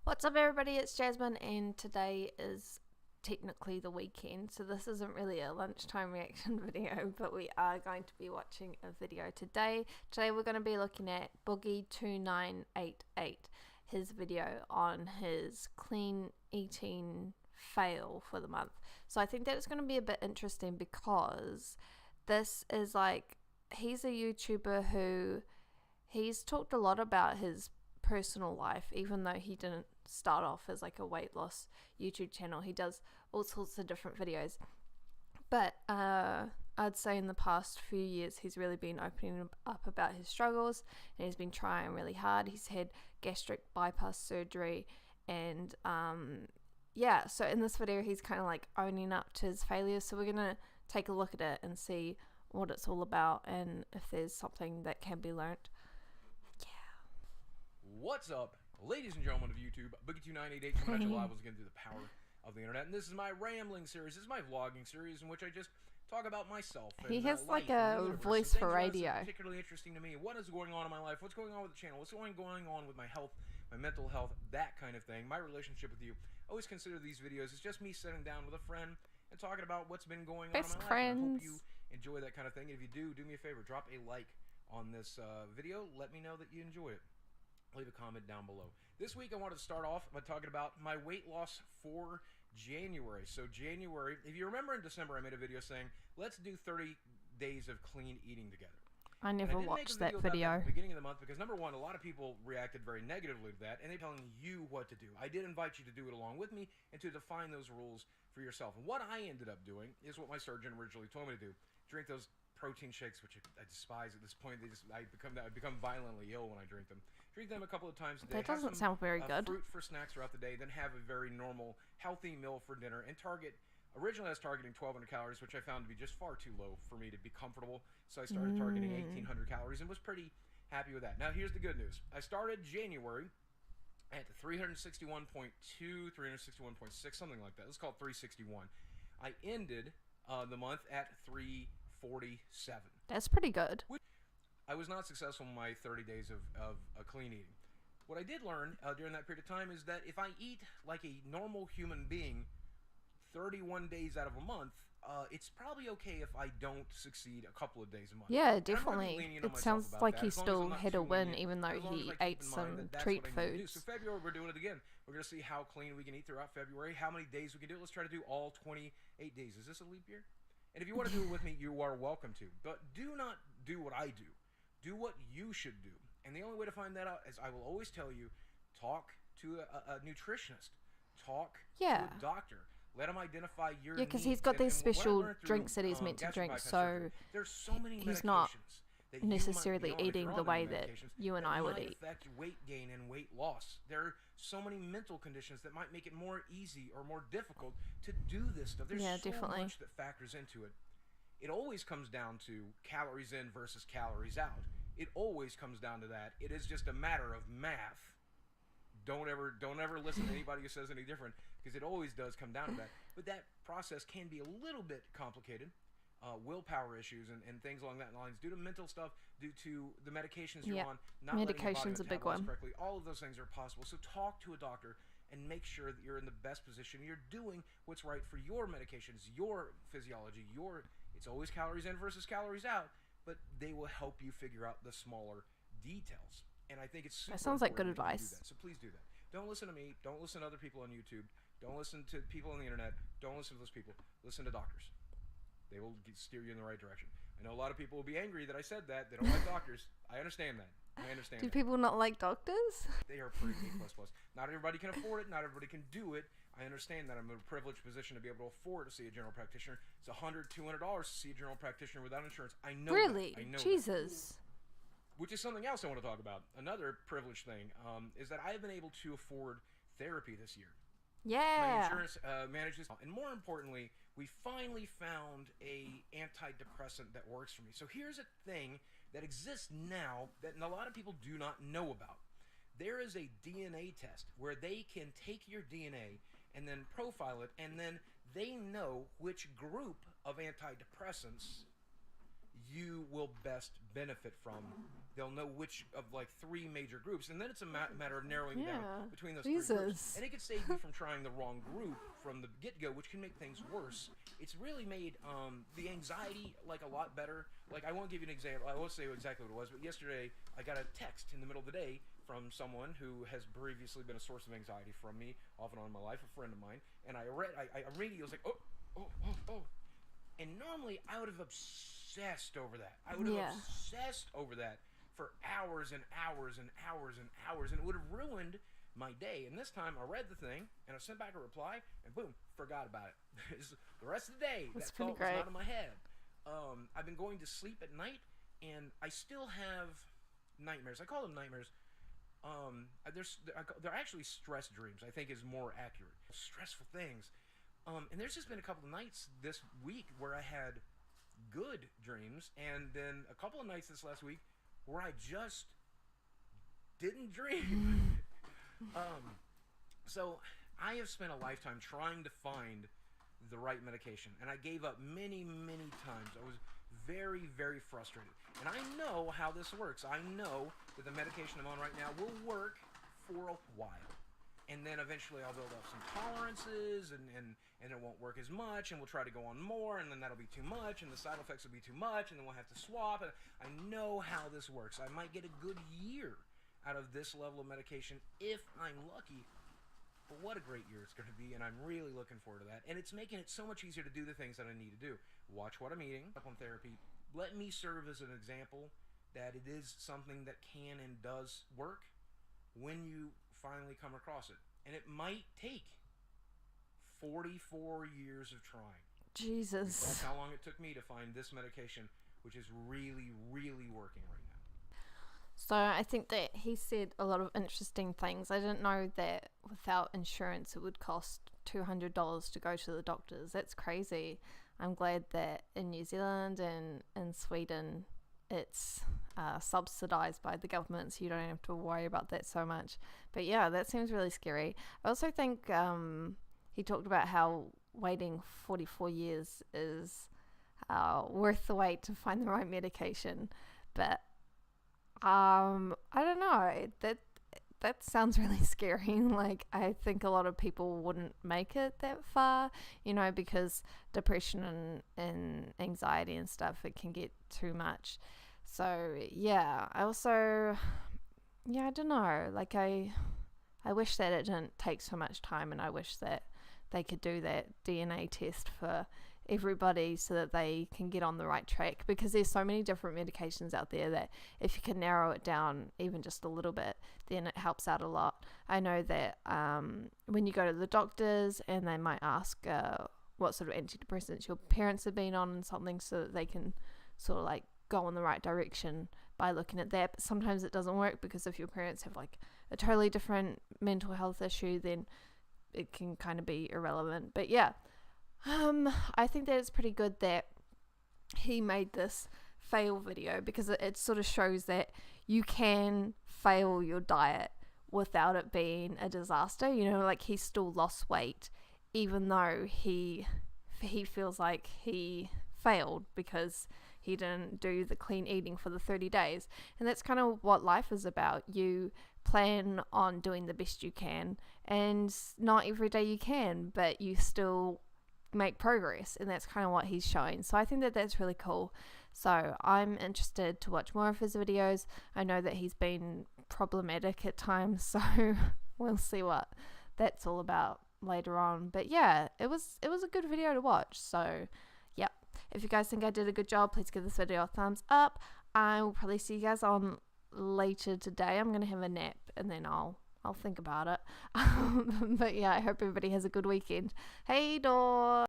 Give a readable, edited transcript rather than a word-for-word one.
What's up, everybody? It's Jasmine, and today is technically the weekend, so this isn't really a lunchtime reaction video, but we are going to be watching a video today. Today we're going to be looking at Boogie2988, his video on his clean eating fail for the month. So I think that it's going to be a bit interesting because this is like, he's a YouTuber who he's talked a lot about his personal life, even though he didn't start off as like a weight loss YouTube channel. He does all sorts of different videos, but I'd say in the past few years he's really been opening up about his struggles, and he's been trying really hard. He's had gastric bypass surgery, and yeah, so in this video he's kind of like owning up to his failures. So we're gonna take a look at it and see what it's all about and if there's something that can be learnt. What's up, ladies and gentlemen of YouTube? Boogie2988 coming at you live once again through the power of the internet, and this is my rambling series. This is my vlogging series in which I just talk about myself. He and, has like a voice for radio. Particularly interesting to me. What is going on in my life? What's going on with the channel? What's going on with my health, my mental health, that kind of thing. My relationship with you. I always consider these videos as just me sitting down with a friend and talking about what's been going on in my life. And I hope you enjoy that kind of thing. And if you do me a favor, drop a like on this video. Let me know that you enjoy it. Leave a comment down below. This week I wanted to start off by talking about my weight loss for January. So January, if you remember in December I made a video saying, let's do 30 days of clean eating together. I never watched that video. At the beginning of the month because number one, a lot of people reacted very negatively to that, and they're telling you what to do. I did invite you to do it along with me and to define those rules for yourself. And what I ended up doing is what my surgeon originally told me to do. Drink those protein shakes, which I despise at this point. I become violently ill when I drink them. Drink them a couple of times a day. That doesn't sound very good. Fruit for snacks throughout the day, then have a very normal, healthy meal for dinner. And originally I was targeting 1,200 calories, which I found to be just far too low for me to be comfortable. So I started targeting 1,800 calories and was pretty happy with that. Now here's the good news. I started January at 361.2, 361.6, something like that. Let's call it 361. I ended the month at 347. That's pretty good. I was not successful in my 30 days of clean eating. What I did learn during that period of time is that if I eat like a normal human being 31 days out of a month, it's probably okay if I don't succeed a couple of days a month. Yeah, definitely. It sounds like he still had a win even though he ate some treat foods. So February we're doing it again. We're going to see how clean we can eat throughout February, how many days we can do it. Let's try to do all 28 days. Is this a leap year? And if you want to do it with me, you are welcome to. But do not do what I do. Do what you should do. And the only way to find that out is I will always tell you, talk to a nutritionist. Talk to a doctor. Let him identify your needs. Because he's got these special drinks that he's meant to drink, so there's so many he's not that necessarily eating the way that you and I would eat. Affect weight gain and weight loss. There are so many mental conditions that might make it more easy or more difficult to do this stuff. There's so much that factors into it. It always comes down to calories in versus calories out. It always comes down to that. It is just a matter of math. Don't ever listen to anybody who says any different, because it always does come down to that. But that process can be a little bit complicated. Willpower issues and things along that lines, due to mental stuff, due to the medications you're on, not medication's a big one. Correctly. All of those things are possible. So talk to a doctor and make sure that you're in the best position. You're doing what's right for your medications, your physiology, it's always calories in versus calories out, but they will help you figure out the smaller details. And I think it's super that sounds like good important advice. So please do that. Don't listen to me. Don't listen to other people on YouTube. Don't listen to people on the internet. Don't listen to those people. Listen to doctors. They will steer you in the right direction. I know a lot of people will be angry that I said that. They don't like doctors. I understand that. Do people not like doctors? They are pretty A++. Not everybody can afford it. Not everybody can do it. I understand that. I'm in a privileged position to be able to afford to see a general practitioner. It's $100, $200 to see a general practitioner without insurance. I know. Really? I know Jesus. Which is something else I want to talk about. Another privileged thing is that I have been able to afford therapy this year. Yeah. My insurance manages, and more importantly, we finally found a antidepressant that works for me. So here's a thing that exists now that a lot of people do not know about. There is a DNA test where they can take your DNA and then profile it, and then they know which group of antidepressants you will best benefit from they'll know which of like 3 major groups, and then it's a matter of narrowing down between those 3 Jesus. groups. And it could save you from trying the wrong group from the get-go, which can make things worse. It's really made the anxiety like a lot better. Like, I won't give you an example. I won't say exactly what it was, but yesterday I got a text in the middle of the day from someone who has previously been a source of anxiety from me off and on in my life, a friend of mine, and I immediately was like, oh. And normally I would have obsessed over that. I would have obsessed over that for hours and hours and hours and hours, and it would have ruined my day. And this time I read the thing and I sent back a reply, and boom, forgot about it. The rest of the day, that thought was not in my head. I've been going to sleep at night, and I still have nightmares. I call them nightmares. They're actually stress dreams, I think is more accurate. Stressful things. And there's just been a couple of nights this week where I had good dreams, and then a couple of nights this last week where I just didn't dream. So I have spent a lifetime trying to find the right medication, and I gave up many, many times. I was very, very frustrated. And I know how this works. I know that the medication I'm on right now will work for a while. And then eventually I'll build up some tolerances, and it won't work as much, and we'll try to go on more, and then that'll be too much, and the side effects will be too much, and then we'll have to swap. And I know how this works. I might get a good year out of this level of medication if I'm lucky. But what a great year it's going to be, and I'm really looking forward to that. And it's making it so much easier to do the things that I need to do. Watch what I'm eating, up on therapy. Let me serve as an example that it is something that can and does work when you finally come across it. And it might take 44 years of trying. Jesus. That's how long it took me to find this medication, which is really, really working right now. So I think that he said a lot of interesting things. I didn't know that without insurance it would cost $200 to go to the doctors. That's crazy. I'm glad that in New Zealand and in Sweden it's subsidized by the government, so you don't have to worry about that so much. But yeah, that seems really scary. I also think he talked about how waiting 44 years is worth the wait to find the right medication. But I don't know, that sounds really scary. Like, I think a lot of people wouldn't make it that far, you know, because depression and anxiety and stuff, it can get too much. So yeah, I also, I don't know, like I wish that it didn't take so much time, and I wish that they could do that DNA test for everybody so that they can get on the right track, because there's so many different medications out there that if you can narrow it down even just a little bit, then it helps out a lot. I know that when you go to the doctors and they might ask what sort of antidepressants your parents have been on and something, so that they can sort of like go in the right direction by looking at that. But sometimes it doesn't work, because if your parents have like a totally different mental health issue, then it can kind of be irrelevant. But yeah, I think that it's pretty good that he made this fail video, because it sort of shows that you can fail your diet without it being a disaster. You know, like, he still lost weight even though he feels like he failed because he didn't do the clean eating for the 30 days. And that's kind of what life is about. You plan on doing the best you can, and not every day you can, but you still make progress, and that's kind of what he's showing. So I think that that's really cool. So I'm interested to watch more of his videos. I know that he's been problematic at times, so we'll see what that's all about later on. But yeah, it was a good video to watch. So yeah, if you guys think I did a good job, please give this video a thumbs up. I will probably see you guys on later today. I'm gonna have a nap, and then I'll think about it. But yeah, I hope everybody has a good weekend. Hey, door.